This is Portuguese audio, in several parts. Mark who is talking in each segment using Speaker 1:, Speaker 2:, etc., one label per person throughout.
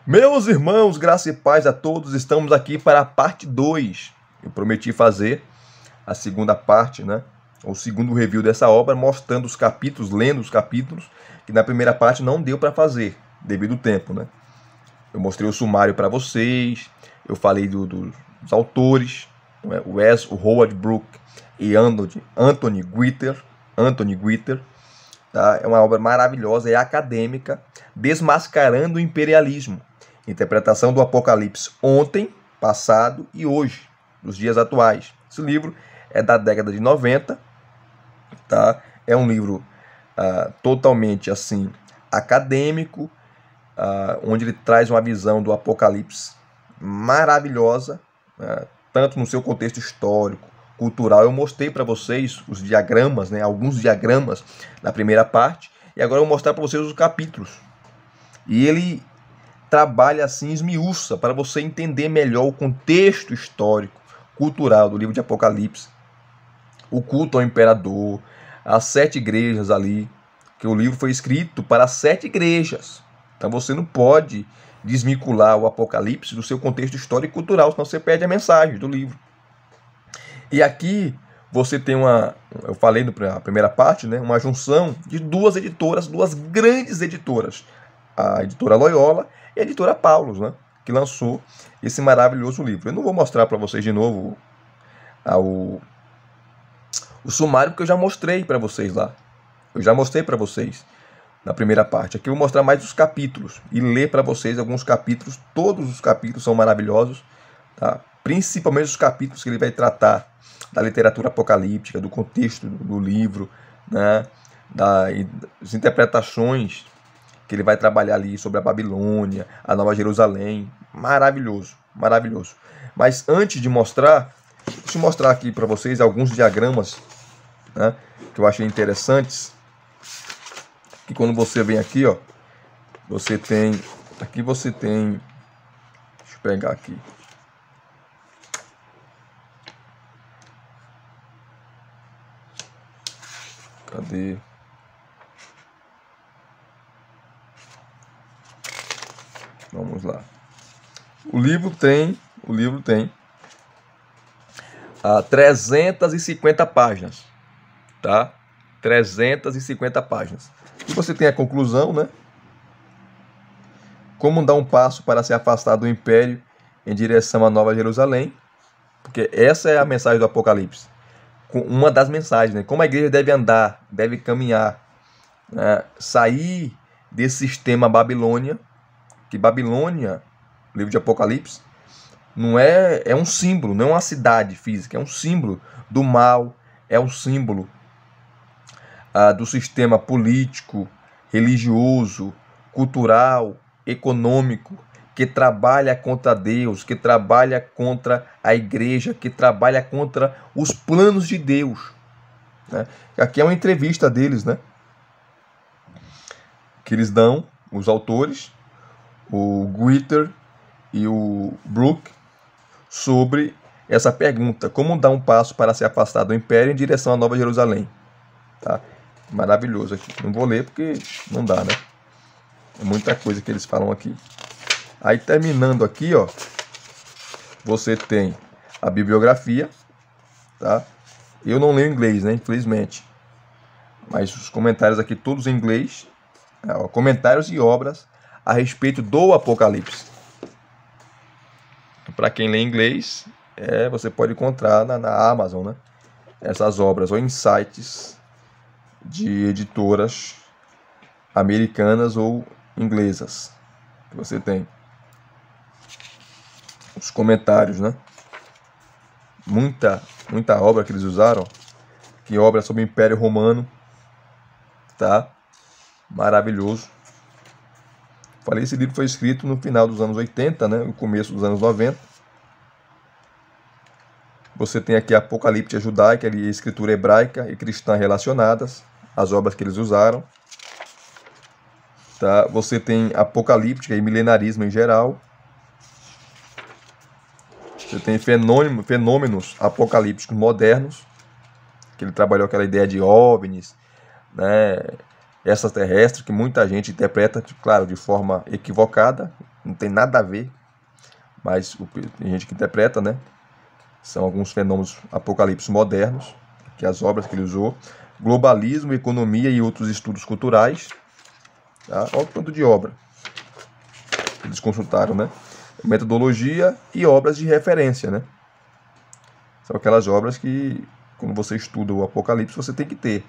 Speaker 1: Meus irmãos, graça e paz a todos, estamos aqui para a parte 2. Eu prometi fazer a segunda parte, né? O segundo review dessa obra, mostrando os capítulos, lendo os capítulos, que na primeira parte não deu para fazer, devido ao tempo, né? Eu mostrei o sumário para vocês, eu falei dos autores, né? O Howard Brooke e Anthony Guiter. Tá? É uma obra maravilhosa, é acadêmica, desmascarando o imperialismo. Interpretação do Apocalipse ontem, passado e hoje, nos dias atuais. Esse livro é da década de 90, tá? É um livro totalmente assim acadêmico, onde ele traz uma visão do Apocalipse maravilhosa, tanto no seu contexto histórico, cultural. Eu mostrei para vocês os diagramas, né, alguns diagramas na primeira parte, e agora eu vou mostrar para vocês os capítulos. E ele trabalha assim, esmiuça, para você entender melhor o contexto histórico, cultural do livro de Apocalipse, o culto ao imperador, as 7 igrejas ali, que o livro foi escrito para 7 igrejas. Então você não pode desvincular o Apocalipse do seu contexto histórico e cultural, senão você perde a mensagem do livro. E aqui você tem eu falei na primeira parte, né, uma junção de duas editoras, duas grandes editoras, a editora Loyola e a editora Paulus, né, que lançou esse maravilhoso livro. Eu não vou mostrar para vocês de novo o sumário, porque eu já mostrei para vocês lá. Eu já mostrei para vocês na primeira parte. Aqui eu vou mostrar mais os capítulos e ler para vocês alguns capítulos. Todos os capítulos são maravilhosos, tá? Principalmente os capítulos que ele vai tratar da literatura apocalíptica, do contexto do livro, né? Das interpretações que ele vai trabalhar ali sobre a Babilônia, a Nova Jerusalém. Maravilhoso, maravilhoso. Mas antes de mostrar, deixa eu mostrar aqui para vocês alguns diagramas, né, que eu achei interessantes. Que quando você vem aqui, ó, você tem, deixa eu pegar aqui. Cadê? Vamos lá. O livro tem 350 páginas, tá? 350 páginas. E você tem a conclusão, né? Como dar um passo para se afastar do império em direção à Nova Jerusalém, porque essa é a mensagem do Apocalipse. Uma das mensagens, né? Como a igreja deve andar, deve caminhar, né? Sair desse sistema Babilônia, que Babilônia, o livro de Apocalipse, não é um símbolo, não é uma cidade física, é um símbolo do mal, é um símbolo do sistema político, religioso, cultural, econômico, que trabalha contra Deus, que trabalha contra a igreja, que trabalha contra os planos de Deus, né? Aqui é uma entrevista deles, né? Que eles dão, os autores, o Guiter e o Brooke, sobre essa pergunta: como dar um passo para se afastar do império em direção à Nova Jerusalém? Tá? Maravilhoso aqui. Não vou ler porque não dá, né? É muita coisa que eles falam aqui. Aí terminando aqui, ó, você tem a bibliografia, tá? Eu não leio inglês, né? Infelizmente. Mas os comentários aqui todos em inglês, ó, comentários e obras a respeito do Apocalipse. Para quem lê inglês, você pode encontrar na Amazon, né? Essas obras ou em sites de editoras americanas ou inglesas que você tem. Os comentários, né? Muita obra que eles usaram. Que obra sobre o Império Romano, tá? Maravilhoso. Falei, esse livro foi escrito no final dos anos 80, né? No começo dos anos 90. Você tem aqui a Apocalíptica judaica, a escritura hebraica e cristã relacionadas, as obras que eles usaram. Tá? Você tem apocalíptica e milenarismo em geral. Você tem fenômenos apocalípticos modernos, que ele trabalhou aquela ideia de OVNIs, né, extraterrestres, que muita gente interpreta, claro, de forma equivocada, não tem nada a ver, mas tem gente que interpreta, né? São alguns fenômenos apocalipse modernos, que as obras que ele usou. Globalismo, economia e outros estudos culturais. Tá? Olha o tanto de obra que eles consultaram, né? Metodologia e obras de referência, né? São aquelas obras que, quando você estuda o Apocalipse, você tem que ter.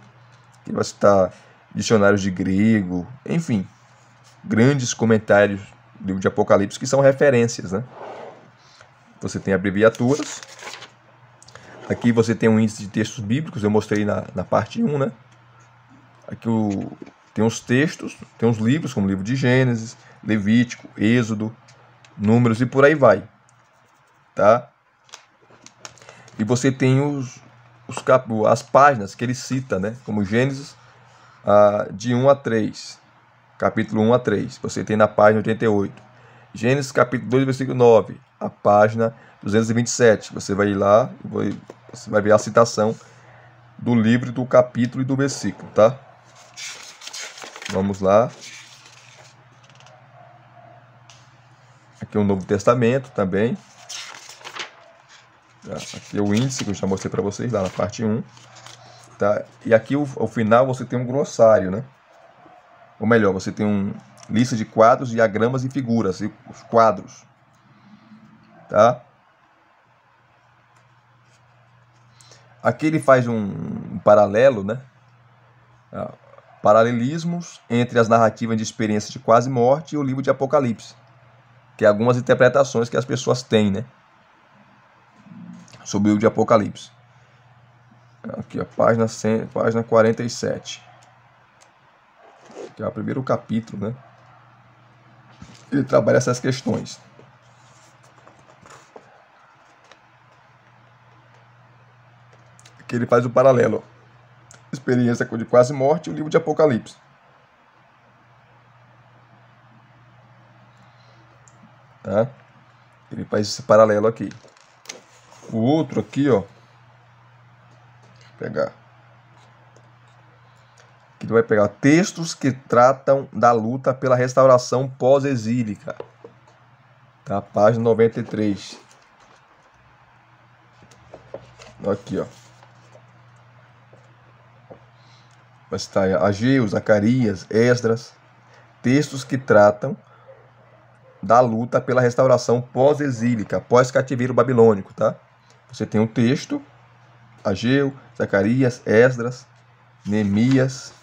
Speaker 1: Que vai citar dicionários de grego, enfim, grandes comentários do livro de Apocalipse que são referências, né? Você tem abreviaturas. Aqui você tem um índice de textos bíblicos, eu mostrei na parte 1, né? Aqui tem os textos, tem os livros, como o livro de Gênesis, Levítico, Êxodo, Números e por aí vai. Tá? E você tem as páginas que ele cita, né? Como Gênesis, de 1 a 3. Capítulo 1 a 3. Você tem na página 88. Gênesis capítulo 2, versículo 9. A página 227. Você vai ir lá, você vai ver a citação do livro, do capítulo e do versículo, tá? Vamos lá. Aqui é o Novo Testamento também. Aqui é o índice que eu já mostrei para vocês lá na parte 1. Tá? E aqui ao final você tem um glossário, né? Ou melhor, você tem uma lista de quadros, diagramas e figuras. E os quadros. Tá? Aqui ele faz um paralelo, né? Paralelismos entre as narrativas de experiência de quase morte e o livro de Apocalipse. Que é algumas interpretações que as pessoas têm, né? Sobre o livro de Apocalipse. Aqui, a página 47. Que é o primeiro capítulo, né? Ele trabalha essas questões. Aqui ele faz o paralelo. Experiência de quase morte e o livro de Apocalipse. Tá? Ele faz esse paralelo aqui. O outro aqui, ó. Deixa eu pegar. Aqui tu vai pegar textos que tratam da luta pela restauração pós-exílica. Tá? Página 93. Aqui, ó. Vai estar Ageu, Zacarias, Esdras. Textos que tratam da luta pela restauração pós-exílica, pós-cativeiro babilônico, tá? Você tem um texto, Ageu, Zacarias, Esdras, Neemias.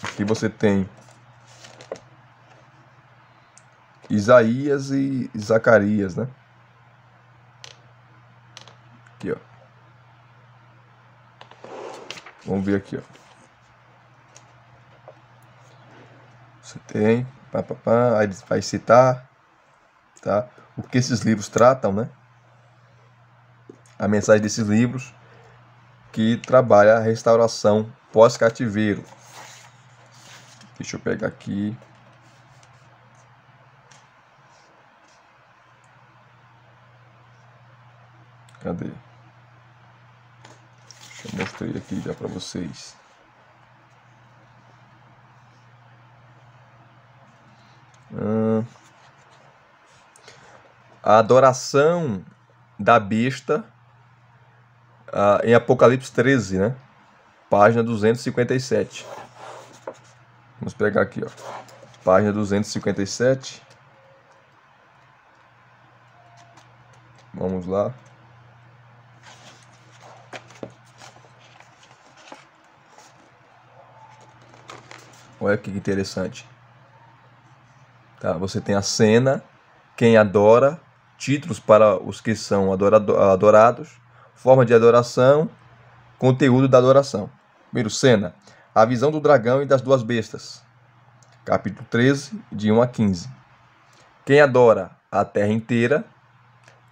Speaker 1: Aqui você tem Isaías e Zacarias, né? Aqui, ó. Vamos ver aqui, ó. Você tem, aí ele vai citar, tá? O que esses livros tratam, né? A mensagem desses livros que trabalha a restauração pós-cativeiro. Deixa eu pegar aqui. Cadê? Eu mostrei aqui já para vocês. A adoração da besta em Apocalipse 13, né? Página 257. Vamos pegar aqui, ó. Página 257. Vamos lá. Olha que interessante. Tá, você tem a cena, quem adora, títulos para os que são adorados, forma de adoração, conteúdo da adoração. Primeiro, cena, a visão do dragão e das duas bestas. Capítulo 13, de 1 a 15. Quem adora a terra inteira,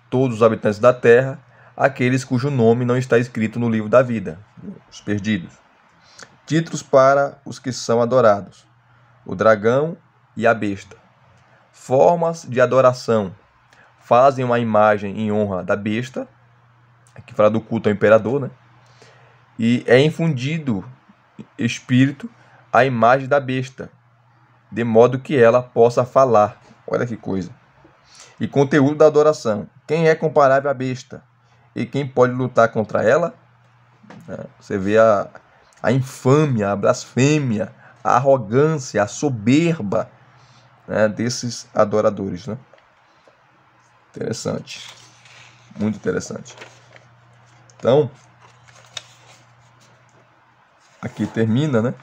Speaker 1: todos os habitantes da terra, aqueles cujo nome não está escrito no livro da vida, os perdidos. Títulos para os que são adorados, o dragão e a besta. Formas de adoração, fazem uma imagem em honra da besta, aqui fala do culto ao imperador, né? E é infundido espírito à imagem da besta, de modo que ela possa falar. Olha que coisa. E conteúdo da adoração. Quem é comparável à besta? E quem pode lutar contra ela? Você vê a infâmia, a blasfêmia, a arrogância, a soberba, né, desses adoradores, né? Interessante. Muito interessante. Então, aqui termina, né?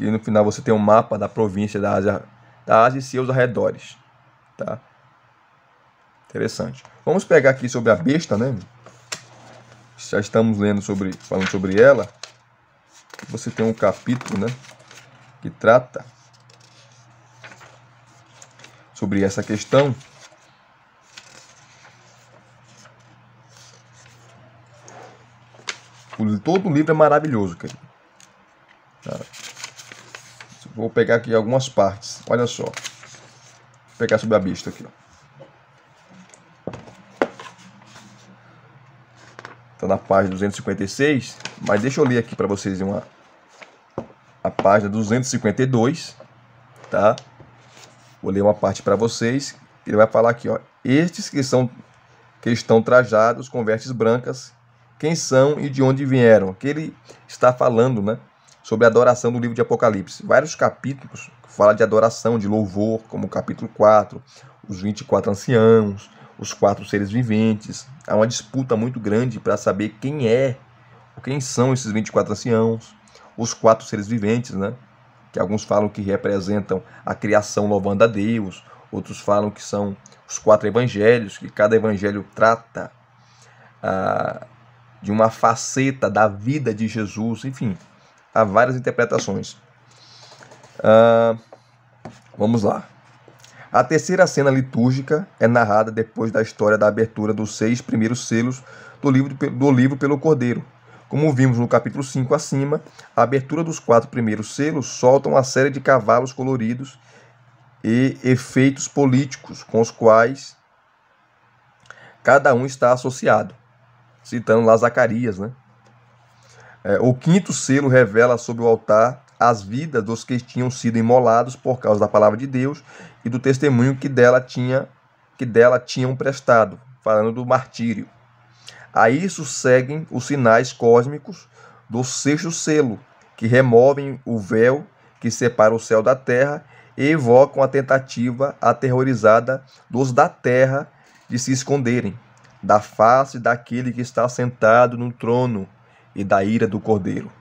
Speaker 1: E no final você tem um mapa da província da Ásia e seus arredores, tá? Interessante. Vamos pegar aqui sobre a besta, né? Já estamos falando sobre ela. Você tem um capítulo, né, que trata sobre essa questão. Todo o livro é maravilhoso, querido. Tá? Vou pegar aqui algumas partes. Olha só. Vou pegar sobre a besta aqui, ó. Está na página 256, mas deixa eu ler aqui para vocês a página 252, tá? Vou ler uma parte para vocês. Ele vai falar aqui, ó. Estes que estão trajados com vestes brancas, quem são e de onde vieram? Que ele está falando, né, sobre a adoração do livro de Apocalipse. Vários capítulos falam de adoração, de louvor, como o capítulo 4, os 24 anciãos, os 4 seres viventes. Há uma disputa muito grande para saber quem são esses 24 anciãos, os 4 seres viventes, né? Que alguns falam que representam a criação louvando a Deus, outros falam que são os 4 evangelhos, que cada evangelho trata de uma faceta da vida de Jesus. Enfim, há várias interpretações. Vamos lá. A terceira cena litúrgica é narrada depois da história da abertura dos 6 primeiros selos do livro pelo Cordeiro. Como vimos no capítulo 5 acima, a abertura dos 4 primeiros selos solta uma série de cavalos coloridos e efeitos políticos com os quais cada um está associado. Citando lá Zacarias, né? O 5º selo revela sobre o altar as vidas dos que tinham sido imolados por causa da palavra de Deus e do testemunho que dela tinham prestado, falando do martírio. A isso seguem os sinais cósmicos do 6º selo, que removem o véu que separa o céu da terra e evocam a tentativa aterrorizada dos da terra de se esconderem da face daquele que está sentado no trono e da ira do Cordeiro.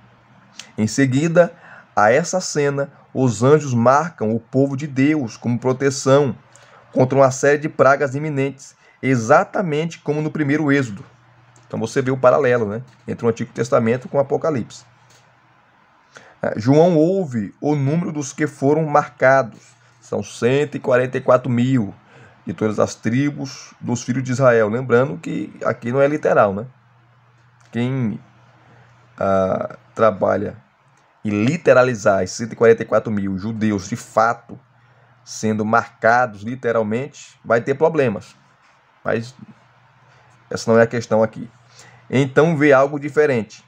Speaker 1: Em seguida, a essa cena, os anjos marcam o povo de Deus como proteção contra uma série de pragas iminentes, exatamente como no primeiro Êxodo. Então você vê o paralelo, né, entre o Antigo Testamento com o Apocalipse. João ouve o número dos que foram marcados. São 144 mil de todas as tribos dos filhos de Israel. Lembrando que aqui não é literal, né? Quem trabalha e literalizar esses 144 mil judeus de fato sendo marcados literalmente, vai ter problemas. Mas essa não é a questão aqui. Então vê algo diferente.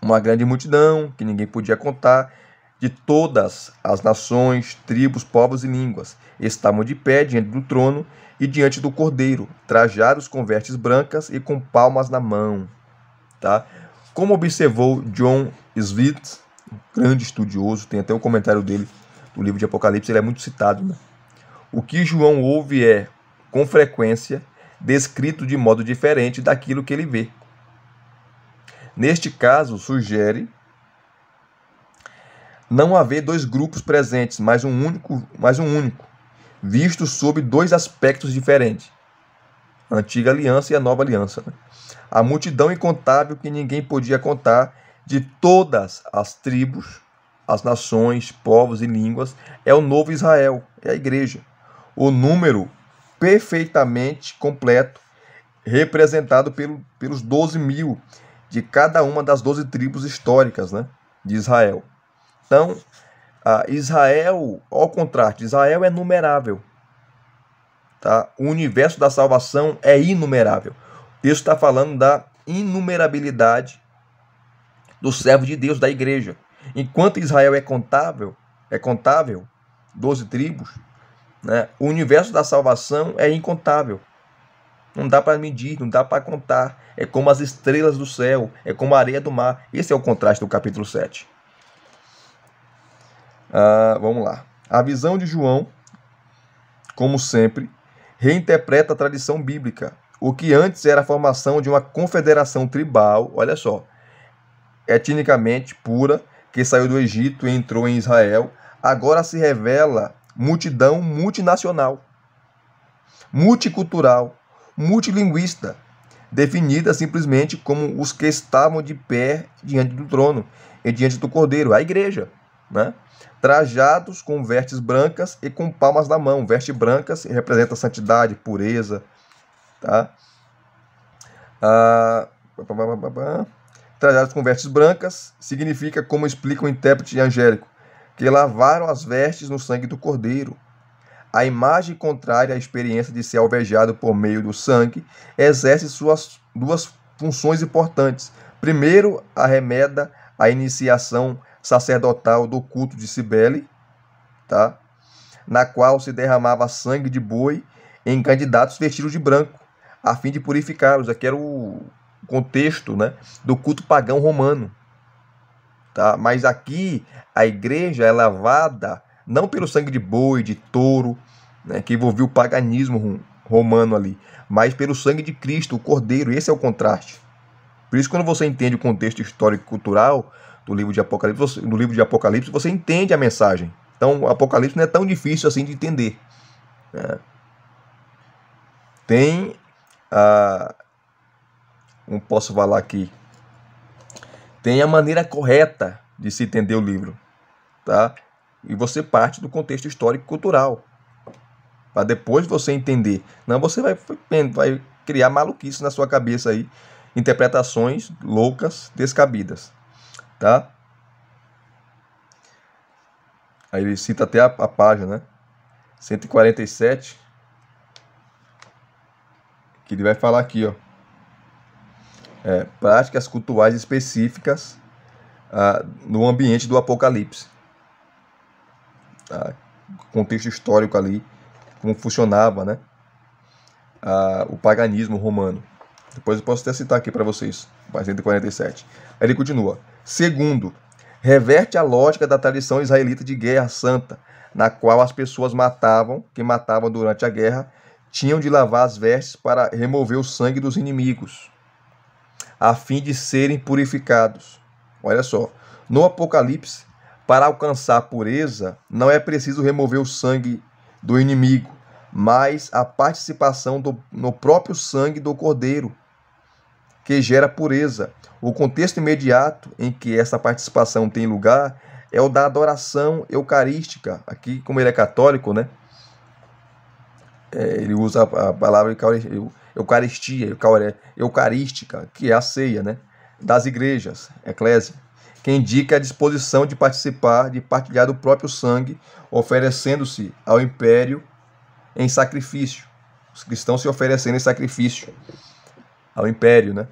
Speaker 1: Uma grande multidão, que ninguém podia contar, de todas as nações, tribos, povos e línguas, estavam de pé diante do trono e diante do Cordeiro, trajados com vestes brancas e com palmas na mão. Tá? Como observou John Smith, um grande estudioso, tem até um comentário dele do livro de Apocalipse, ele é muito citado, né? O que João ouve é, com frequência, descrito de modo diferente daquilo que ele vê. Neste caso, sugere não haver 2 grupos presentes, mas um único, visto sob 2 aspectos diferentes. A antiga aliança e a nova aliança, né? A multidão incontável que ninguém podia contar, de todas as tribos, as nações, povos e línguas, é o novo Israel, é a igreja. O número perfeitamente completo, representado pelos 12 mil de cada uma das 12 tribos históricas, né, de Israel. Então, Israel, ao contraste, Israel é numerável. Tá? O universo da salvação é inumerável. O texto está falando da inumerabilidade do servo de Deus, da igreja. Enquanto Israel é contável, é contável, 12 tribos, né? O universo da salvação é incontável. Não dá para medir, não dá para contar. É como as estrelas do céu, é como a areia do mar. Esse é o contraste do capítulo 7. Vamos lá. A visão de João, como sempre, reinterpreta a tradição bíblica. O que antes era a formação de uma confederação tribal, olha só, etnicamente pura, que saiu do Egito e entrou em Israel, agora se revela multidão multinacional, multicultural, multilinguista, definida simplesmente como os que estavam de pé diante do trono e diante do Cordeiro, a igreja, né? Trajados com vestes brancas e com palmas na mão. Vestes brancas representa santidade, pureza, tá? Trajados com vestes brancas significa, como explica o intérprete angélico, que lavaram as vestes no sangue do Cordeiro. A imagem contrária à experiência de ser alvejado por meio do sangue exerce suas duas funções importantes. Primeiro, arremeda a iniciação sacerdotal do culto de Cibele, tá? Na qual se derramava sangue de boi em candidatos vestidos de branco, a fim de purificá-los. Aqui era o contexto, né, do culto pagão romano. Tá? Mas aqui a igreja é lavada não pelo sangue de boi, de touro, né, que envolvia o paganismo romano ali, mas pelo sangue de Cristo, o Cordeiro. Esse é o contraste. Por isso, quando você entende o contexto histórico e cultural do livro de Apocalipse, você entende a mensagem. Então, o Apocalipse não é tão difícil assim de entender, né? Tem não posso falar aqui. Tem a maneira correta de se entender o livro, tá? E você parte do contexto histórico e cultural, para depois você entender. Não, você vai criar maluquice na sua cabeça aí, interpretações loucas, descabidas, tá? Aí ele cita até a página, né? 147, que ele vai falar aqui, ó. Práticas cultuais específicas no ambiente do Apocalipse. Tá? Contexto histórico ali, como funcionava, né? O paganismo romano. Depois eu posso até citar aqui para vocês, 147. Aí ele continua. Segundo, reverte a lógica da tradição israelita de guerra santa, na qual as pessoas que matavam durante a guerra, tinham de lavar as vestes para remover o sangue dos inimigos, a fim de serem purificados. Olha só, no Apocalipse, para alcançar a pureza, não é preciso remover o sangue do inimigo, mas a participação no próprio sangue do Cordeiro, que gera pureza. O contexto imediato em que essa participação tem lugar é o da adoração eucarística. Aqui, como ele é católico, né? Ele usa a palavra eucaristia, eucarística, que é a ceia, né, das igrejas, eclésia, que indica a disposição de participar, de partilhar do próprio sangue, oferecendo-se ao império em sacrifício. Os cristãos se oferecendo em sacrifício ao império, né,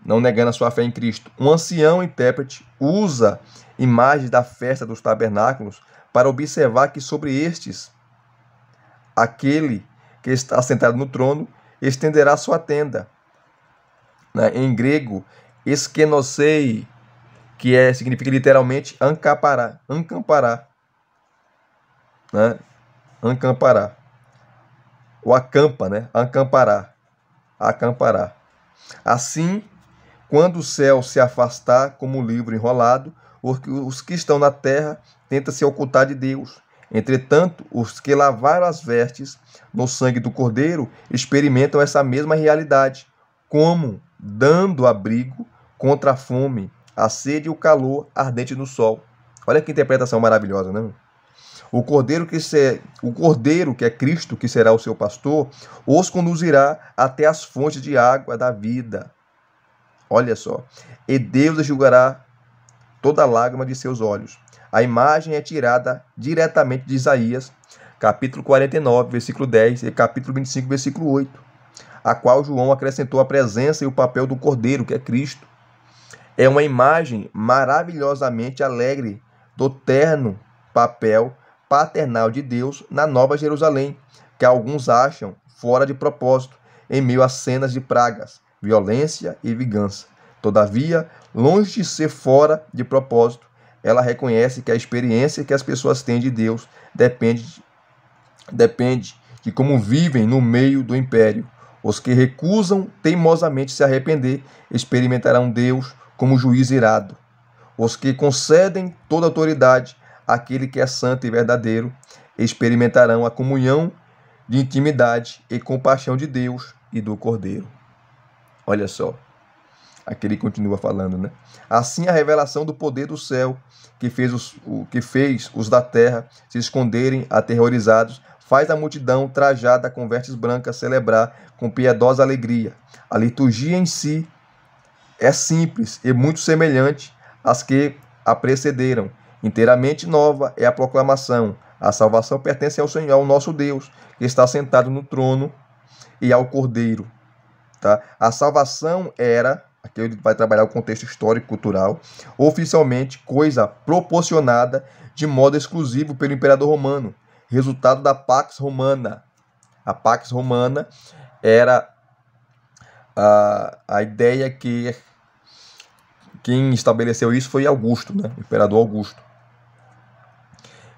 Speaker 1: não negando a sua fé em Cristo. Um ancião intérprete usa imagens da festa dos tabernáculos para observar que sobre estes, aquele que está sentado no trono estenderá sua tenda. Né? Em grego, eskenosei, que significa literalmente acampará. Né? Acampará. O acampa, né? Acampará. Assim, quando o céu se afastar como um livro enrolado, os que estão na terra tentam se ocultar de Deus. Entretanto, os que lavaram as vestes no sangue do Cordeiro experimentam essa mesma realidade, como dando abrigo contra a fome, a sede e o calor ardente no sol. Olha que interpretação maravilhosa, né? O Cordeiro que é Cristo, que será o seu pastor, os conduzirá até as fontes de água da vida. Olha só. E Deus enxugará toda lágrima de seus olhos. A imagem é tirada diretamente de Isaías, capítulo 49, versículo 10 e capítulo 25, versículo 8, a qual João acrescentou a presença e o papel do Cordeiro, que é Cristo. É uma imagem maravilhosamente alegre do terno papel paternal de Deus na Nova Jerusalém, que alguns acham fora de propósito, em meio a cenas de pragas, violência e vingança. Todavia, longe de ser fora de propósito, ela reconhece que a experiência que as pessoas têm de Deus depende de como vivem no meio do império. Os que recusam teimosamente se arrepender experimentarão Deus como juiz irado. Os que concedem toda autoridade àquele que é santo e verdadeiro experimentarão a comunhão de intimidade e compaixão de Deus e do Cordeiro. Olha só, aqui ele continua falando, né? Assim a revelação do poder do céu, que fez os da terra se esconderem aterrorizados, faz a multidão trajada com vestes brancas celebrar com piedosa alegria. A liturgia em si é simples e muito semelhante às que a precederam. Inteiramente nova é a proclamação. A salvação pertence ao Senhor, ao nosso Deus, que está sentado no trono, e ao Cordeiro. Tá? A salvação era, aqui ele vai trabalhar o contexto histórico e cultural, oficialmente coisa proporcionada de modo exclusivo pelo imperador romano, resultado da Pax Romana. A Pax Romana era a ideia que quem estabeleceu isso foi Augusto, né? O imperador Augusto.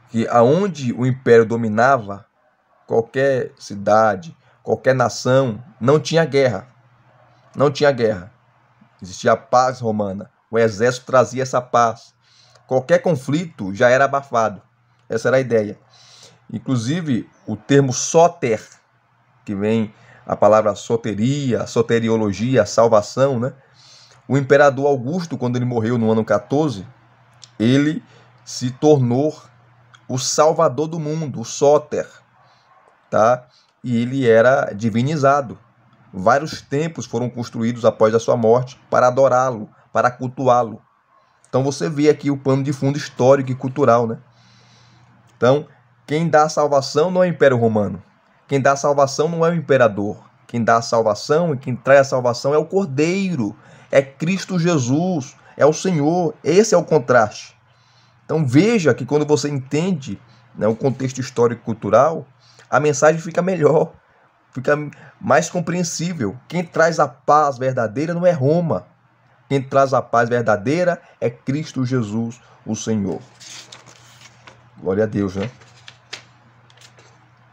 Speaker 1: Que aonde o império dominava, qualquer cidade, qualquer nação, não tinha guerra. Não tinha guerra. Existia a paz romana. O exército trazia essa paz. Qualquer conflito já era abafado. Essa era a ideia. Inclusive, o termo soter, que vem a palavra soteria, soteriologia, salvação, né? O imperador Augusto, quando ele morreu no ano 14, ele se tornou o salvador do mundo, o soter, tá? E ele era divinizado. Vários templos foram construídos após a sua morte para adorá-lo, para cultuá-lo. Então você vê aqui o pano de fundo histórico e cultural, né? Então, quem dá a salvação não é o Império Romano. Quem dá a salvação não é o imperador. Quem dá a salvação e quem traz a salvação é o Cordeiro, é Cristo Jesus, é o Senhor. Esse é o contraste. Então veja que quando você entende, né, o contexto histórico e cultural, a mensagem fica melhor, fica mais compreensível. Quem traz a paz verdadeira não é Roma. Quem traz a paz verdadeira é Cristo Jesus, o Senhor. Glória a Deus, né?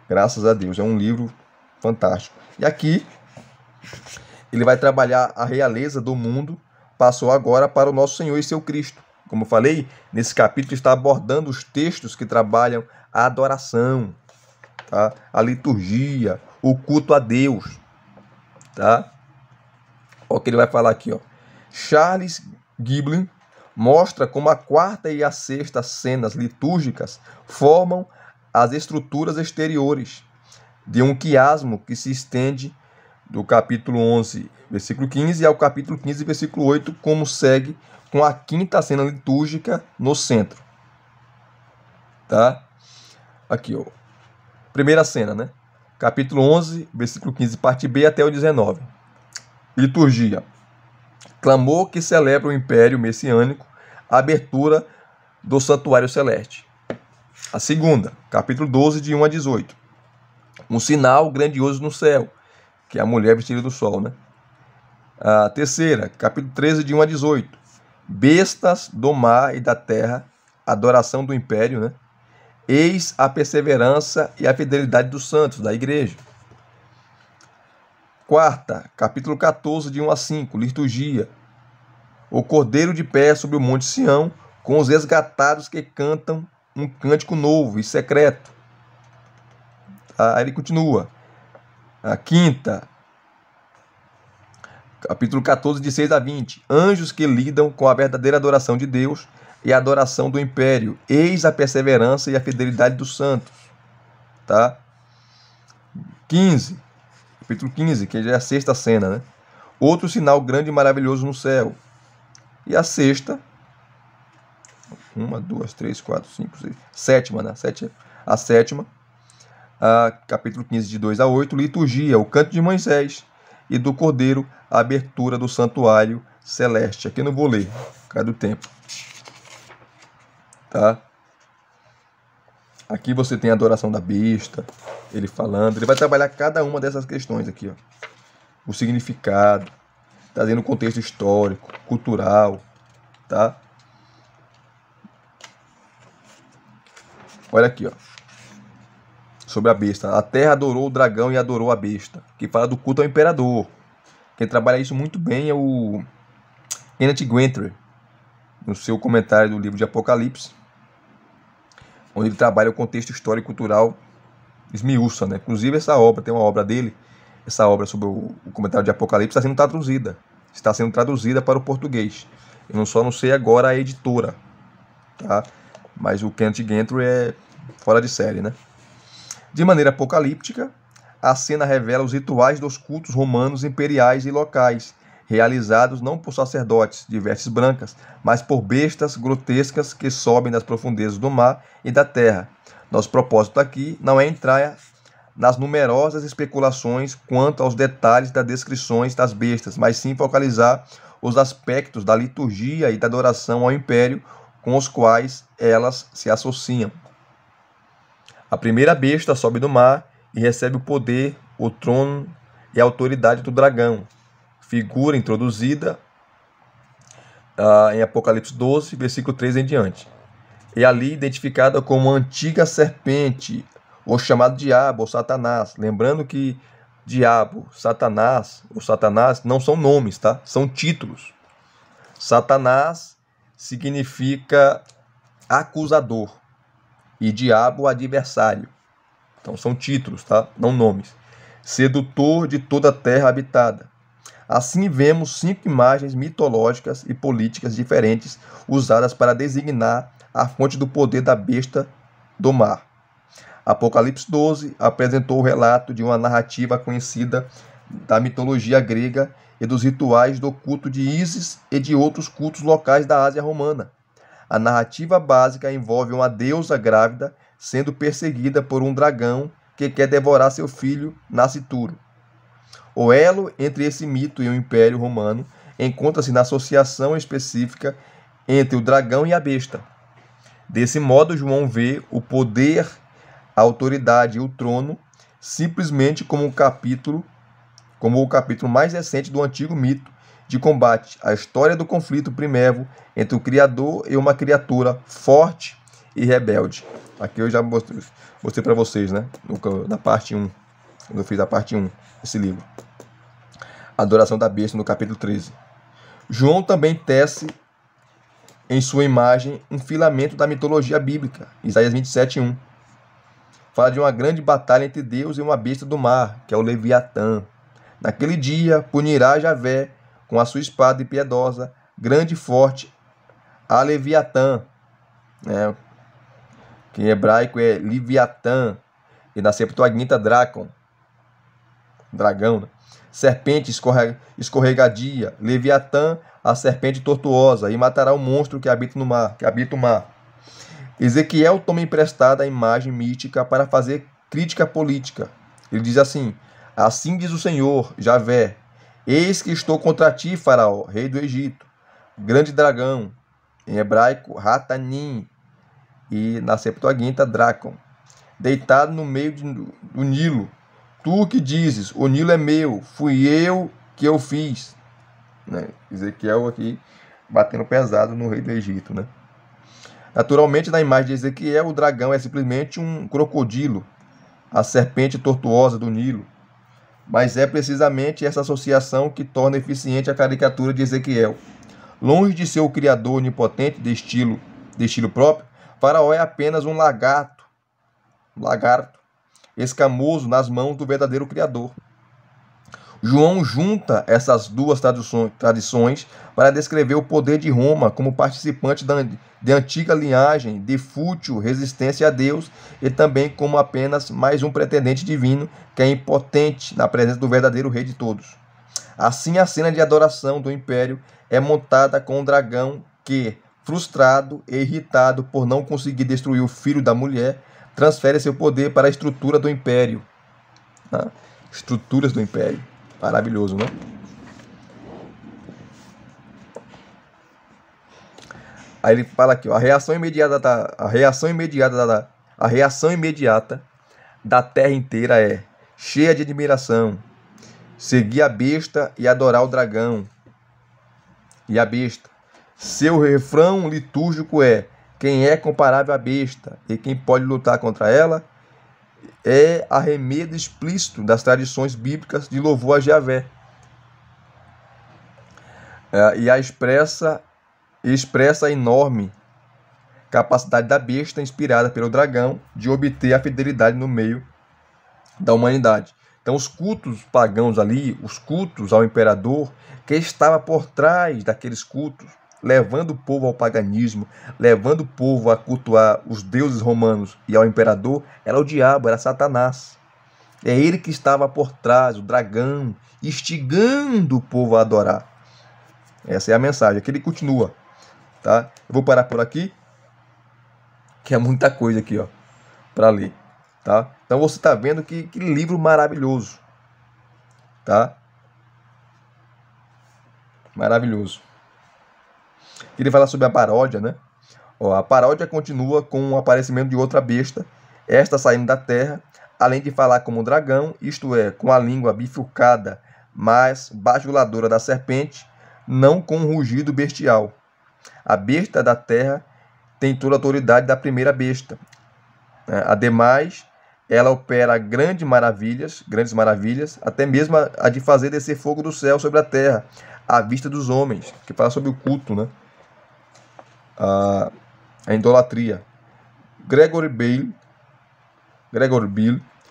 Speaker 1: Graças a Deus. É um livro fantástico. E aqui ele vai trabalhar a realeza do mundo, passou agora para o nosso Senhor e seu Cristo. Como eu falei, nesse capítulo está abordando os textos que trabalham a adoração, tá? A liturgia, o culto a Deus. Tá? Olha o que ele vai falar aqui. Ó. Charles Giblin mostra como a quarta e a sexta cenas litúrgicas formam as estruturas exteriores de um quiasmo que se estende do capítulo 11, versículo 15, ao capítulo 15, versículo 8, como segue com a quinta cena litúrgica no centro. Tá? Aqui, ó. Primeira cena, né? Capítulo 11, versículo 15, parte B até o 19. Liturgia. Clamor que celebra o império messiânico, a abertura do santuário celeste. A segunda, capítulo 12, de 1 a 18. Um sinal grandioso no céu, que é a mulher vestida do sol, né? A terceira, capítulo 13, de 1 a 18. Bestas do mar e da terra, adoração do império, né? Eis a perseverança e a fidelidade dos santos, da igreja. Quarta, capítulo 14, de 1 a 5, liturgia. O cordeiro de pé sobre o monte Sião, com os resgatados que cantam um cântico novo e secreto. Aí ele continua. A quinta, capítulo 14, de 6 a 20. Anjos que lidam com a verdadeira adoração de Deus e a adoração do império. Eis a perseverança e a fidelidade dos santos. Tá? 15, capítulo 15, que já é a sexta cena, né? Outro sinal grande e maravilhoso no céu. E a sexta, 1, 2, 3, 4, 5, 6, sétima, né? A sétima, capítulo 15, de 2 a 8, liturgia, o canto de Moisés e do Cordeiro, a abertura do santuário celeste. Aqui eu não vou ler, por causa do tempo. Tá? Aqui você tem a adoração da besta, ele falando. Ele vai trabalhar cada uma dessas questões aqui, ó. O significado, trazendo o contexto histórico, cultural, tá? Olha aqui, ó. Sobre a besta. A terra adorou o dragão e adorou a besta. Que fala do culto ao imperador. Quem trabalha isso muito bem é o Kenneth Guenther, no seu comentário do livro de Apocalipse, onde ele trabalha o contexto histórico e cultural, esmiuça, né? Inclusive essa obra, tem uma obra dele, essa obra sobre o comentário de Apocalipse está sendo traduzida para o português. Eu não sei agora a editora, tá? Mas o Kenneth Guenther é fora de série, né? De maneira apocalíptica, a cena revela os rituais dos cultos romanos imperiais e locais, realizados não por sacerdotes de vestes brancas, mas por bestas grotescas que sobem das profundezas do mar e da terra. Nosso propósito aqui não é entrar nas numerosas especulações quanto aos detalhes das descrições das bestas, mas sim focalizar os aspectos da liturgia e da adoração ao império com os quais elas se associam. A primeira besta sobe do mar e recebe o poder, o trono e a autoridade do dragão, figura introduzida em Apocalipse 12, versículo 3 em diante. E ali identificada como a antiga serpente, ou chamado diabo, ou Satanás. Lembrando que diabo, Satanás, ou Satanás não são nomes, tá? São títulos. Satanás significa acusador e diabo adversário. Então são títulos, tá? Não nomes. Sedutor de toda a terra habitada. Assim vemos 5 imagens mitológicas e políticas diferentes usadas para designar a fonte do poder da besta do mar. Apocalipse 12 apresentou o relato de uma narrativa conhecida da mitologia grega e dos rituais do culto de Ísis e de outros cultos locais da Ásia Romana. A narrativa básica envolve uma deusa grávida sendo perseguida por um dragão que quer devorar seu filho nascituro. O elo entre esse mito e o Império Romano encontra-se na associação específica entre o dragão e a besta. Desse modo, João vê o poder, a autoridade e o trono simplesmente como o capítulo mais recente do antigo mito de combate, a história do conflito primevo entre o Criador e uma criatura forte e rebelde. Aqui eu já mostrei para vocês, né? Na parte 1, quando eu fiz a parte 1 desse livro. Adoração da besta, no capítulo 13. João também tece em sua imagem um filamento da mitologia bíblica, Isaías 27:1. Fala de uma grande batalha entre Deus e uma besta do mar, que é o Leviatã. Naquele dia, punirá Javé com a sua espada impiedosa, grande e forte, a Leviatã, né? Que em hebraico é Leviatã, e na Septuaginta Dracon, dragão, né? Serpente escorregadia, Leviatã, a serpente tortuosa, e matará o monstro que habita no mar, que habita o mar. Ezequiel toma emprestada a imagem mítica para fazer crítica política. Ele diz assim: assim diz o Senhor, Javé, eis que estou contra ti, Faraó, rei do Egito, grande dragão, em hebraico, Ratanim, e na Septuaginta, Dracon, deitado no meio do Nilo. Tu que dizes, o Nilo é meu, fui eu que eu fiz. Né? Ezequiel aqui batendo pesado no rei do Egito, né? Naturalmente, na imagem de Ezequiel, o dragão é simplesmente um crocodilo, a serpente tortuosa do Nilo. Mas é precisamente essa associação que torna eficiente a caricatura de Ezequiel. Longe de ser o criador onipotente de estilo próprio, Faraó é apenas um lagarto escamoso nas mãos do verdadeiro criador. João junta essas duas tradições para descrever o poder de Roma como participante de antiga linhagem de fútil resistência a Deus e também como apenas mais um pretendente divino que é impotente na presença do verdadeiro rei de todos. Assim, a cena de adoração do império é montada com um dragão que, frustrado e irritado por não conseguir destruir o filho da mulher, transfere seu poder para a estrutura do império. Estruturas do império. Maravilhoso, né? Aí ele fala aqui, ó, a reação imediata A reação imediata da terra inteira é, cheia de admiração, seguir a besta e adorar o dragão e a besta. Seu refrão litúrgico é: quem é comparável à besta e quem pode lutar contra ela? É arremedo explícito das tradições bíblicas de louvor a Javé. E expressa a enorme capacidade da besta, inspirada pelo dragão, de obter a fidelidade no meio da humanidade. Então, os cultos pagãos ali, os cultos ao imperador, que estava por trás daqueles cultos, levando o povo ao paganismo, levando o povo a cultuar os deuses romanos e ao imperador, era o diabo, era Satanás. É ele que estava por trás, o dragão, instigando o povo a adorar. Essa é a mensagem. Aqui ele continua. Tá? Eu vou parar por aqui, que é muita coisa aqui, ó, para ler. Tá? Então você está vendo que livro maravilhoso. Tá? Maravilhoso. Ele fala sobre a paródia, né? Ó, a paródia continua com o aparecimento de outra besta, esta saindo da terra, além de falar como um dragão, isto é, com a língua bifurcada, mas bajuladora da serpente, não com um rugido bestial. A besta da terra tem toda a autoridade da primeira besta. Ademais, ela opera grandes maravilhas, até mesmo a de fazer descer fogo do céu sobre a terra, à vista dos homens, que fala sobre o culto, né? A idolatria. Gregory Bill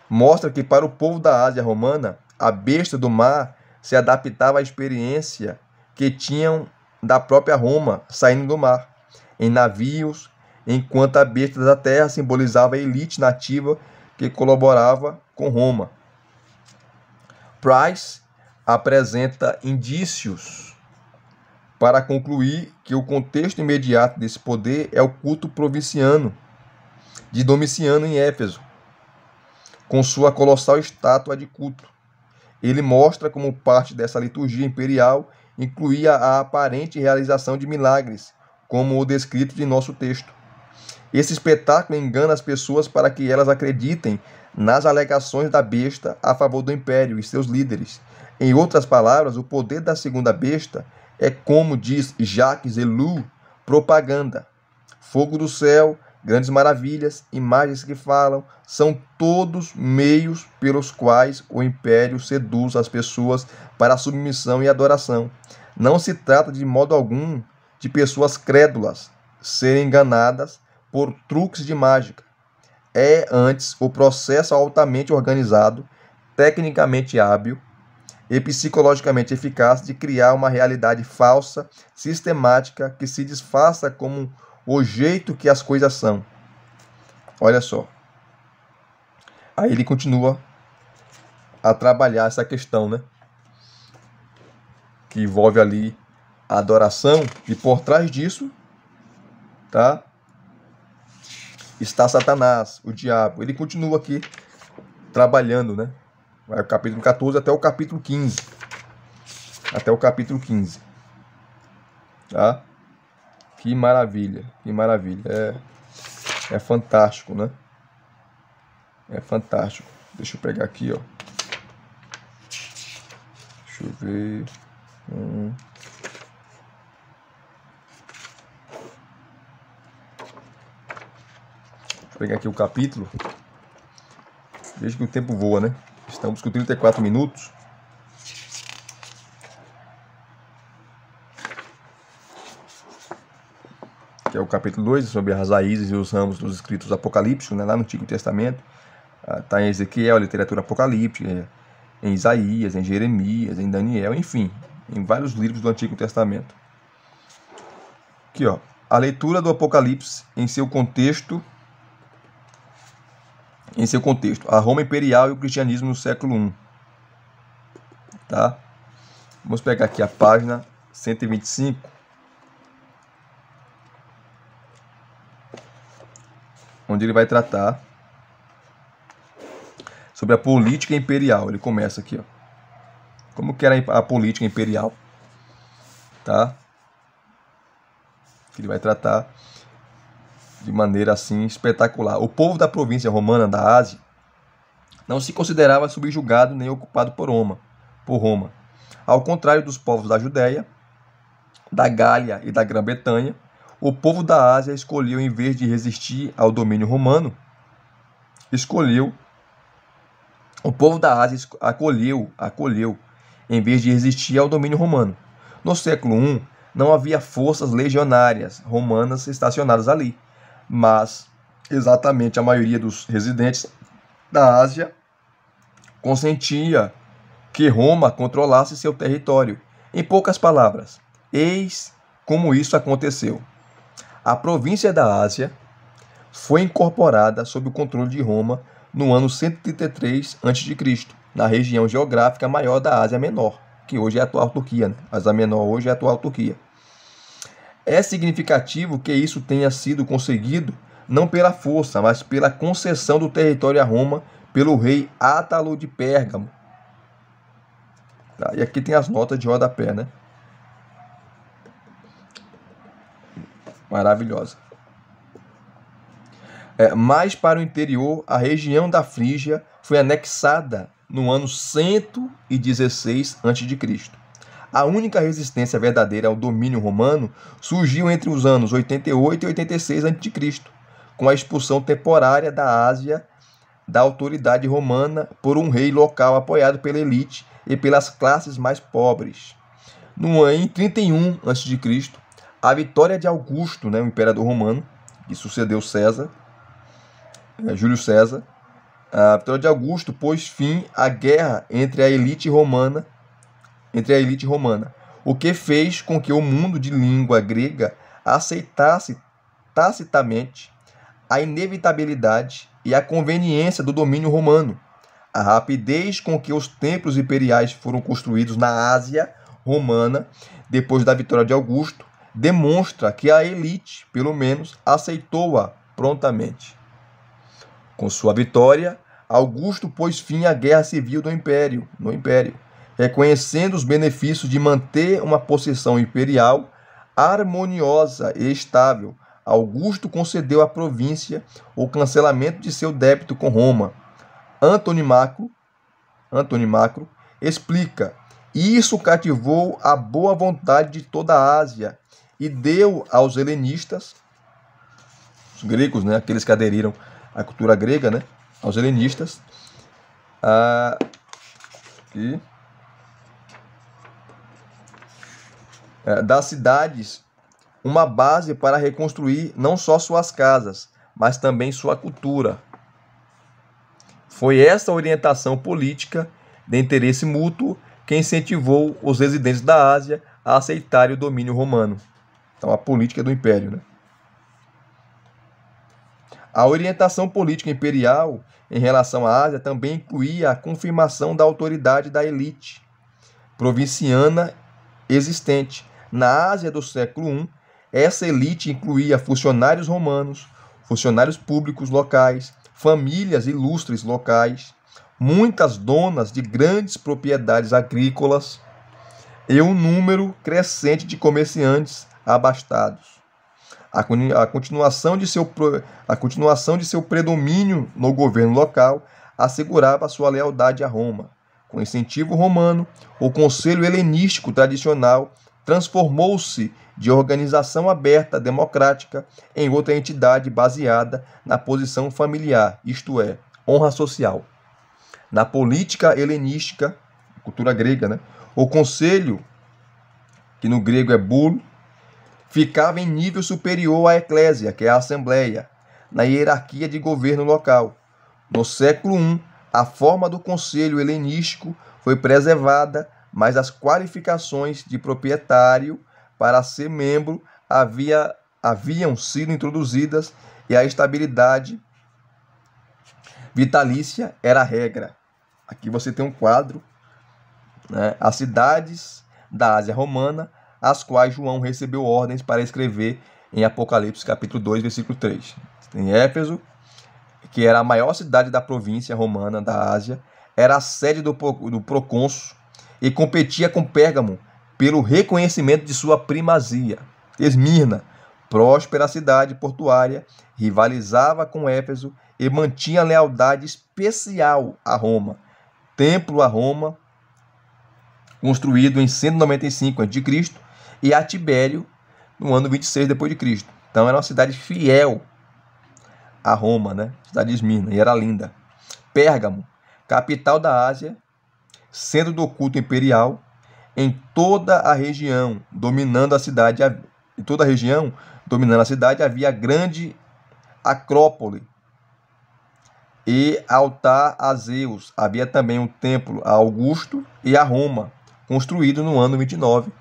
Speaker 1: mostra que para o povo da Ásia romana, a besta do mar se adaptava à experiência que tinham da própria Roma saindo do mar, em navios, enquanto a besta da terra simbolizava a elite nativa que colaborava com Roma. Price apresenta indícios para concluir que o contexto imediato desse poder é o culto provinciano de Domiciano em Éfeso, com sua colossal estátua de culto. Ele mostra como parte dessa liturgia imperial incluía a aparente realização de milagres, como o descrito de nosso texto. Esse espetáculo engana as pessoas para que elas acreditem nas alegações da besta a favor do império e seus líderes. Em outras palavras, o poder da segunda besta é, como diz Jacques Ellul, propaganda. Fogo do céu, grandes maravilhas, imagens que falam, são todos meios pelos quais o império seduz as pessoas para a submissão e adoração. Não se trata de modo algum de pessoas crédulas serem enganadas por truques de mágica. É antes o processo altamente organizado, tecnicamente hábil e psicologicamente eficaz de criar uma realidade falsa, sistemática, que se disfarça como o jeito que as coisas são. Olha só. Aí ele continua a trabalhar essa questão, né? Que envolve ali a adoração, e por trás disso, tá? Está Satanás, o diabo. Ele continua aqui trabalhando, né? Vai do capítulo 14 até o capítulo 15. Até o capítulo 15. Tá? Que maravilha, que maravilha. É fantástico, né? É fantástico. Deixa eu pegar aqui, ó. Deixa eu ver. Vou pegar aqui o capítulo. Veja que o tempo voa, né? Estamos com 34 minutos. Que é o capítulo 2, sobre as raízes e os ramos dos escritos apocalípticos, né? Lá no Antigo Testamento. Está em Ezequiel, literatura apocalíptica, em Isaías, em Jeremias, em Daniel, enfim, em vários livros do Antigo Testamento. Aqui, ó. A leitura do Apocalipse em seu contexto, a Roma Imperial e o cristianismo no século I. Tá? Vamos pegar aqui a página 125. Onde ele vai tratar sobre a política imperial. Ele começa aqui, ó. Como que era a política imperial? Tá? Ele vai tratar de maneira assim espetacular. O povo da província romana da Ásia não se considerava subjugado nem ocupado por Roma. Ao contrário dos povos da Judéia, da Gália e da Grã-Bretanha, o povo da Ásia escolheu, em vez de resistir ao domínio romano, acolheu, em vez de resistir ao domínio romano. No século I, não havia forças legionárias romanas estacionadas ali, mas exatamente a maioria dos residentes da Ásia consentia que Roma controlasse seu território. Em poucas palavras, eis como isso aconteceu. A província da Ásia foi incorporada sob o controle de Roma no ano 133 a.C., na região geográfica maior da Ásia Menor, que hoje é a atual Turquia, né? Ásia Menor hoje é a atual Turquia. É significativo que isso tenha sido conseguido não pela força, mas pela concessão do território a Roma pelo rei Átalo de Pérgamo. Tá? E aqui tem as notas de rodapé, né? Maravilhosa. Mais para o interior, a região da Frígia foi anexada no ano 116 a.C. A única resistência verdadeira ao domínio romano surgiu entre os anos 88 e 86 a.C., com a expulsão temporária da Ásia da autoridade romana por um rei local apoiado pela elite e pelas classes mais pobres. Em 31 a.C., a vitória de Augusto, né, o imperador romano, que sucedeu Júlio César, a vitória de Augusto pôs fim à guerra entre a elite romana, o que fez com que o mundo de língua grega aceitasse tacitamente a inevitabilidade e a conveniência do domínio romano. A rapidez com que os templos imperiais foram construídos na Ásia romana depois da vitória de Augusto demonstra que a elite, pelo menos, aceitou-a prontamente. Com sua vitória, Augusto pôs fim à guerra civil no Império, reconhecendo os benefícios de manter uma possessão imperial harmoniosa e estável. Augusto concedeu à província o cancelamento de seu débito com Roma. Antônio Macro explica: isso cativou a boa vontade de toda a Ásia e deu aos helenistas, os gregos, né, aqueles que aderiram à cultura grega, né, aos helenistas, das cidades, uma base para reconstruir não só suas casas, mas também sua cultura. Foi essa orientação política de interesse mútuo que incentivou os residentes da Ásia a aceitarem o domínio romano. Então, a política do império, né? A orientação política imperial em relação à Ásia também incluía a confirmação da autoridade da elite provinciana existente. Na Ásia do século I, essa elite incluía funcionários romanos, funcionários públicos locais, famílias ilustres locais, muitas donas de grandes propriedades agrícolas e um número crescente de comerciantes abastados. A continuação de seu predomínio no governo local assegurava sua lealdade a Roma. Com incentivo romano, o Conselho Helenístico tradicional transformou-se de organização aberta democrática em outra entidade baseada na posição familiar, isto é, honra social. Na política helenística, cultura grega, né, o conselho, que no grego é bulo, ficava em nível superior à eclésia, que é a assembleia, na hierarquia de governo local. No século I, a forma do conselho helenístico foi preservada, mas as qualificações de proprietário para ser membro haviam sido introduzidas e a estabilidade vitalícia era a regra. Aqui você tem um quadro, né, as cidades da Ásia Romana, as quais João recebeu ordens para escrever em Apocalipse capítulo 2, versículo 3. Tem Éfeso, que era a maior cidade da província romana da Ásia, era a sede do procônsul e competia com Pérgamo pelo reconhecimento de sua primazia. Esmirna, Próspera cidade portuária, rivalizava com Éfeso e mantinha lealdade especial a Roma. Templo a Roma, construído em 195 a.C., e a Tibério no ano 26 d.C. Então era uma cidade fiel a Roma, né? Cidade de Esmirna, e era linda. Pérgamo, capital da Ásia, centro do culto imperial, em toda a região dominando a cidade, havia grande acrópole e altar a Zeus. Havia também um templo a Augusto e a Roma, construído no ano 29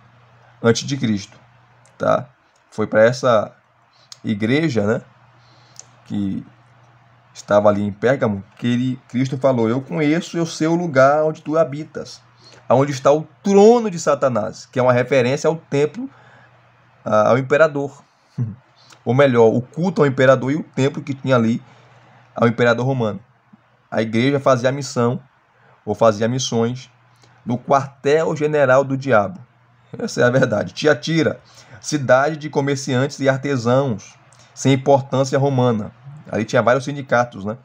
Speaker 1: a.C. Tá? Foi para essa igreja, né, que estava ali em Pérgamo, que Cristo falou: eu conheço o seu lugar onde tu habitas, onde está o trono de Satanás, que é uma referência ao templo, ao imperador. Ou melhor, o culto ao imperador e o templo que tinha ali ao imperador romano. A igreja fazia missão, ou fazia missões, no quartel-general do diabo. Essa é a verdade. Tiatira, cidade de comerciantes e artesãos, sem importância romana. Ali tinha vários sindicatos, né,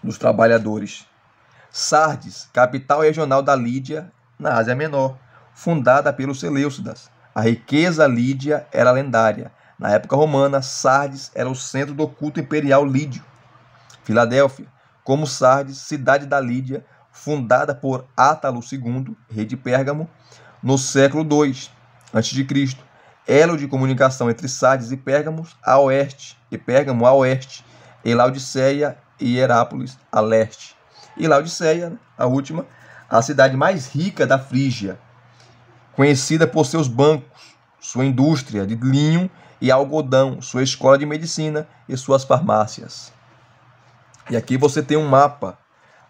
Speaker 1: dos trabalhadores. Sardes, capital regional da Lídia, na Ásia Menor, fundada pelos Seleucidas. A riqueza lídia era lendária. Na época romana, Sardes era o centro do culto imperial lídio. Filadélfia, como Sardes, cidade da Lídia, fundada por Átalo II, rei de Pérgamo, no século II a.C. Elo de comunicação entre Sardes e Pérgamo a oeste, e Laodiceia e Herápolis a leste. E Laodiceia, a última, a cidade mais rica da Frígia, conhecida por seus bancos, sua indústria de linho e algodão, sua escola de medicina e suas farmácias. E aqui você tem um mapa,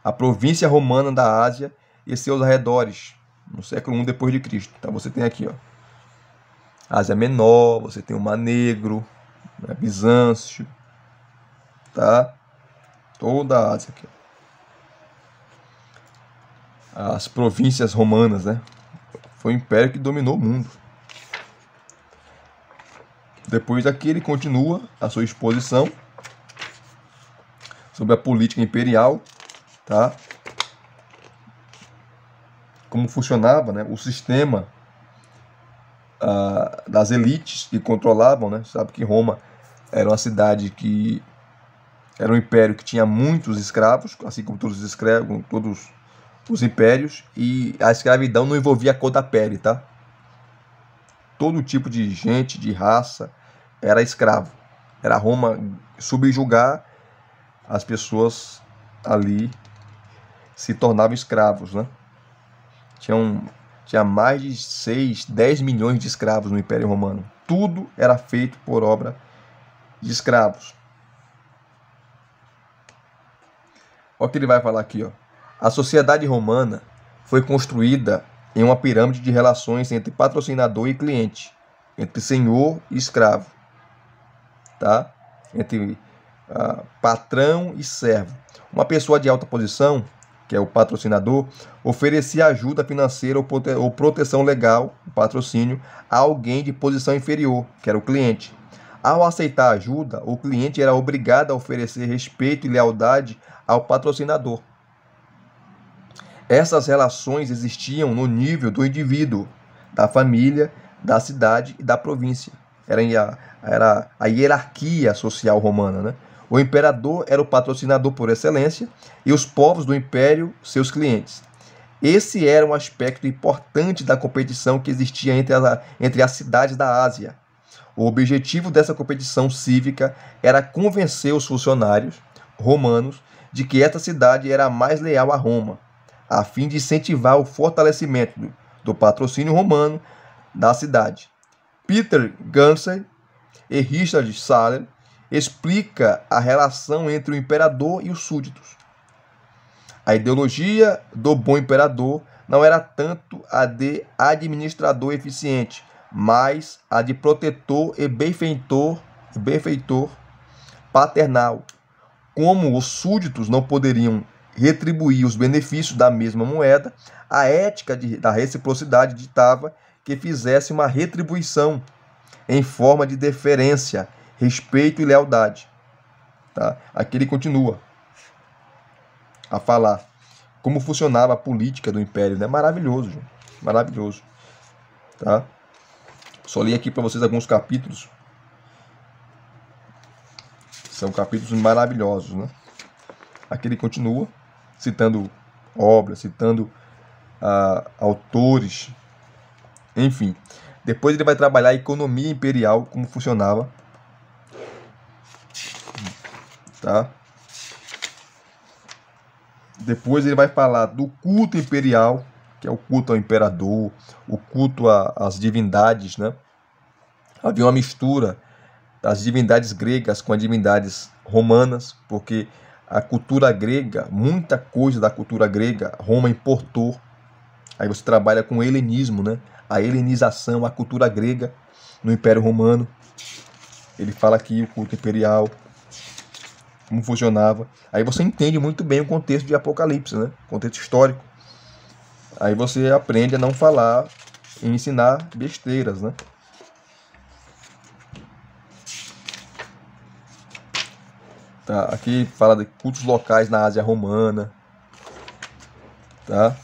Speaker 1: a província romana da Ásia e seus arredores, no século I d.C. Então você tem aqui, ó, Ásia Menor, você tem o Mar Negro, né, Bizâncio, tá? Toda a Ásia aqui, ó. As províncias romanas, né? Foi o império que dominou o mundo. Depois daqui ele continua a sua exposição sobre a política imperial, tá? Como funcionava, né, o sistema das elites que controlavam, né? Sabe que Roma era uma cidade que era um império que tinha muitos escravos, assim como todos os impérios, e a escravidão não envolvia a cor da pele, tá? Todo tipo de gente, de raça, era escravo. Era Roma subjugar as pessoas ali, se tornavam escravos, né? Tinha mais de 10 milhões de escravos no Império Romano. Tudo era feito por obra de escravos. Olha o que ele vai falar aqui, ó. A sociedade romana foi construída em uma pirâmide de relações entre patrocinador e cliente, entre senhor e escravo, tá? Entre patrão e servo. Uma pessoa de alta posição, que é o patrocinador, oferecia ajuda financeira ou proteção legal, o patrocínio, a alguém de posição inferior, que era o cliente. Ao aceitar ajuda, o cliente era obrigado a oferecer respeito e lealdade ao patrocinador. Essas relações existiam no nível do indivíduo, da família, da cidade e da província. Era a hierarquia social romana, né? O imperador era o patrocinador por excelência e os povos do império, seus clientes. Esse era um aspecto importante da competição que existia entre as cidades da Ásia. O objetivo dessa competição cívica era convencer os funcionários romanos de que esta cidade era a mais leal a Roma, a fim de incentivar o fortalecimento do patrocínio romano da cidade. Peter Gunsey e Richard Saller explica a relação entre o imperador e os súditos. A ideologia do bom imperador não era tanto a de administrador eficiente, mas a de protetor e benfeitor paternal. Como os súditos não poderiam retribuir os benefícios da mesma moeda, a ética da reciprocidade ditava que fizesse uma retribuição em forma de deferência, respeito e lealdade. Tá? Aqui ele continua a falar como funcionava a política do Império, né? Maravilhoso, gente. Maravilhoso. Tá? Só li aqui para vocês alguns capítulos. São capítulos maravilhosos, né? Aqui ele continua citando obras, citando autores, enfim. Depois ele vai trabalhar a economia imperial, como funcionava. Tá? Depois ele vai falar do culto imperial, que é o culto ao imperador, o culto às divindades, né? Havia uma mistura das divindades gregas com as divindades romanas, porque a cultura grega, muita coisa da cultura grega, Roma importou. Aí você trabalha com o helenismo, né? A helenização, a cultura grega no Império Romano. Ele fala aqui o culto imperial, como funcionava. Aí você entende muito bem o contexto de Apocalipse, né? Contexto histórico. Aí você aprende a não falar e ensinar besteiras, né? Tá? Aqui fala de cultos locais na Ásia Romana. Tá?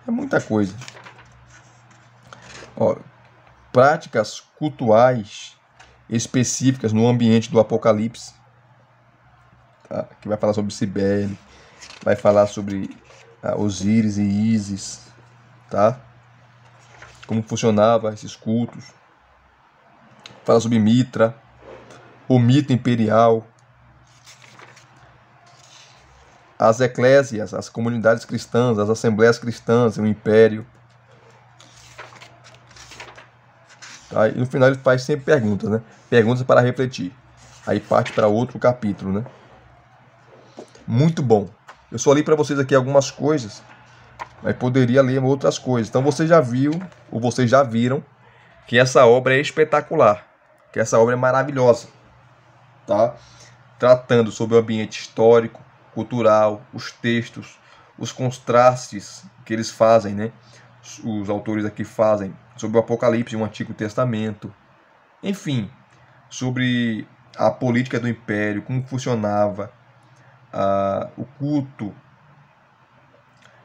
Speaker 1: É muita coisa. Ó, práticas cultuais específicas no ambiente do Apocalipse. Tá? Que vai falar sobre Cibele, vai falar sobre Osíris e Ísis, tá? Como funcionava esses cultos. Fala sobre Mitra, o mito imperial, as eclésias, as comunidades cristãs, as assembleias cristãs, o império. Tá? E no final ele faz sempre perguntas, né? Perguntas para refletir. Aí parte para outro capítulo, né? Muito bom. Eu só li para vocês aqui algumas coisas, mas poderia ler outras coisas. Então você já viu, ou vocês já viram, que essa obra é espetacular, que essa obra é maravilhosa, tá? Tratando sobre o ambiente histórico, cultural, os textos, os contrastes que eles fazem, né? Os autores aqui fazem sobre o Apocalipse e o Antigo Testamento, enfim, sobre a política do Império, como funcionava, o culto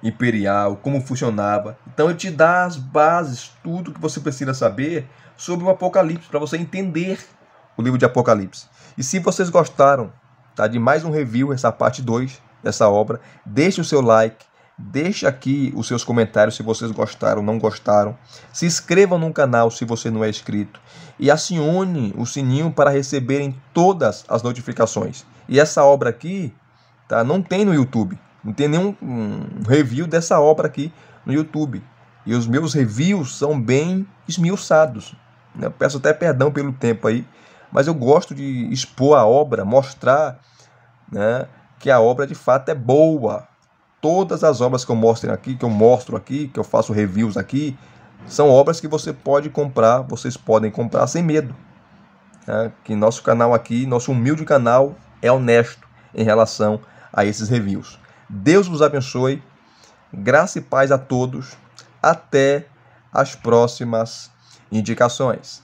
Speaker 1: imperial, como funcionava. Então ele te dá as bases, tudo que você precisa saber sobre o Apocalipse, para você entender o livro de Apocalipse. E se vocês gostaram, tá, de mais um review, essa parte 2 dessa obra, deixe o seu like, deixe aqui os seus comentários se vocês gostaram ou não gostaram. Se inscrevam no canal se você não é inscrito. E acione o sininho para receberem todas as notificações. E essa obra aqui, tá, não tem no YouTube. Não tem nenhum review dessa obra aqui no YouTube. E os meus reviews são bem esmiuçados. Eu peço até perdão pelo tempo aí, mas eu gosto de expor a obra, mostrar, né, que a obra de fato é boa. Todas as obras que eu mostro aqui, que eu faço reviews aqui, são obras que você pode comprar, vocês podem comprar sem medo. Né? Que nosso canal aqui, nosso humilde canal, é honesto em relação a esses reviews. Deus vos abençoe, graça e paz a todos, até as próximas indicações.